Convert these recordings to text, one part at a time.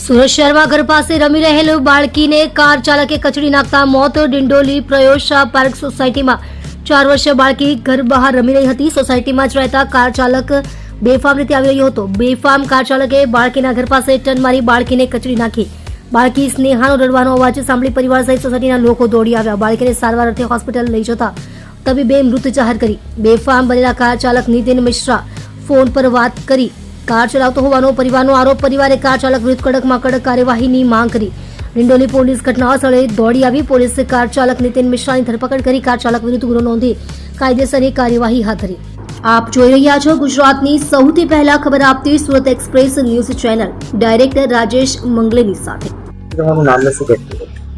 સુરત શહેરમાં ઘર પાસે રમી રહેલ બાળકીને કાર ચાલકે કચડી નાખતા મોત. ડિંડોલી પ્રયોશા પાર્ક સોસાયટીમાં 4 વર્ષીય બાળકી ઘર બહાર રમી રહી હતી. સોસાયટીમાં જ રહેતા કાર ચાલક બેફામ રીતે આવી રહ્યો હતો. બેફામ કાર ચાલકે બાળકીના ઘર પાસે ટન મારી બાળકીને કચડી નાખી. બાળકી સ્નેહાનો રડવાનો અવાજ સાંભળી પરિવાર સહિત સોસાયટીના લોકો દોડી આવ્યા. બાળકીને સારવાર અર્થે હોસ્પિટલ લઈ જતા તબીબે મૃત જાહેર કરી. બેફામ બનેલા કાર ચાલક નીતિન મિશ્રા ફોન પર વાત કરી કાર ચલાવતો હોવાનો પરિવારનો આરોપ. પરિવારે કાર ચાલક વિરુદ્ધ કડકમાં કડક કાર્યવાહીની માંગ કરી. ડિંડોલી પોલીસ ઘટના સ્થળે દોડી આવી. પોલીસે કાર ચાલક નીતિન મિશ્રાની ધરપકડ કરી કાર ચાલક વિરુદ્ધ ગુનો નોંધી કાયદેસરની કાર્યવાહી હાથ ધરી. આપ જોઈ રહ્યા છો ગુજરાતની સૌથી પહેલા ખબર આપતી Surat express news channel. Director Rajesh મંગલેની સાથે.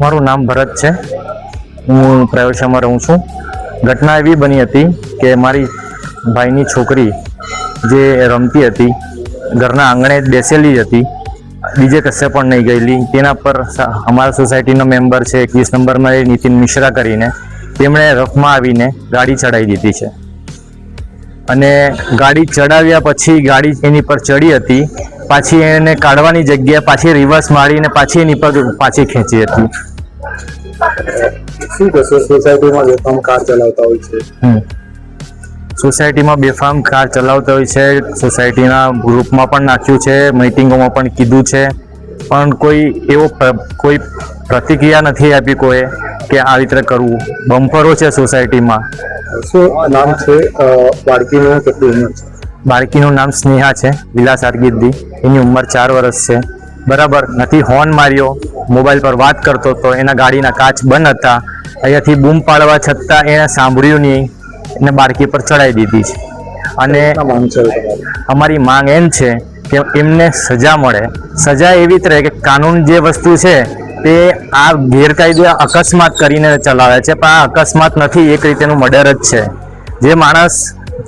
મારું નામ ભરત છે. હું પ્રયોશામાં રહું છું. ઘટના એવી બની હતી કે મારી ભાઈની છોકરી જે રમતી હતી ઘરના આંગણે બેસેલી હતી, બીજે કશે પણ નહીં ગયેલી. તેના પર અમારા સોસાયટીનો મેમ્બર છે 21 નંબરમાં એ નીતિન મિશ્રા કરીને, તેમણે રફમાં આવીને ગાડી ચડાવી દીધી છે. અને ગાડી ચડાવ્યા પછી ગાડી એની પર ચડી હતી, પાછી એને કાઢવાની જગ્યાએ પાછી રિવર્સ મારીને પાછી એની પર પાછી ખેંચી હતી. શું કહેશો? સોસાયટીમાં બેફામ કાર ચલાવતા હોય છે. સોસાયટીમાં બેફામ કાર ચલાવતા હોય છે. સોસાયટીના ગ્રુપમાં પણ નાખ્યું છે, મીટિંગોમાં પણ કીધું છે, પણ કોઈ પ્રતિક્રિયા નથી આપી કોઈ કે આવી રીતે કરવું. બમ્પરો છે સોસાયટીમાં. શું નામ છે બાળકીનું? કેટલી ઉંમર છે? બાળકીનું નામ સ્નેહા છે, વિલાસ આરગીદી. એની ઉંમર 4 વર્ષ છે. બરાબર નથી. હોર્ન માર્યો, મોબાઈલ પર વાત કરતો હતો, એના ગાડીના કાચ બંધ હતા. અહીંયાથી બૂમ પાડવા છતાં એણે સાંભળ્યું નહીં, એને બાળકી પર ચડાવી દીધી છે. અને અમારી માંગ એમ છે કે એમને સજા મળે. સજા એવી જ રહે કે કાનૂન જે વસ્તુ છે તે આ ગેરકાયદે અકસ્માત કરીને ચલાવે છે, પણ આ અકસ્માત નથી, એક રીતેનું મર્ડર જ છે. જે માણસ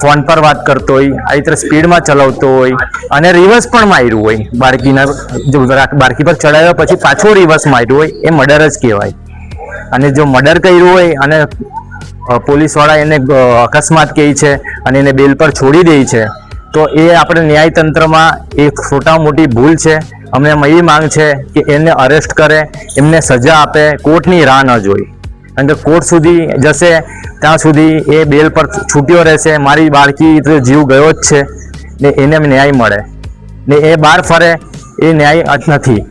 ફોન પર વાત કરતો હોય, આ રીતે સ્પીડમાં ચલાવતો હોય અને રિવર્સ પણ માર્યું હોય, બાળકી પર ચડાવ્યા પછી પાછું રિવર્સ માર્યું હોય, એ મર્ડર જ કહેવાય. અને જો મર્ડર કર્યું હોય અને પોલીસવાળા એને અકસ્માત કહે છે અને એને બેલ પર છોડી દે છે, તો એ આપણે ન્યાયતંત્રમાં એક મોટા મોટી ભૂલ છે. અમને એવી માંગ છે કે એને અરેસ્ટ કરે, એમને સજા આપે, કોર્ટની રાહ ન જોઈ. કારણ કે કોર્ટ સુધી જશે ત્યાં સુધી એ બેલ પર છૂટ્યો રહેશે. મારી બાળકી તો જીવ ગયો જ છે ને, એને ન્યાય મળે ને એ બહાર ફરે એ ન્યાય નથી.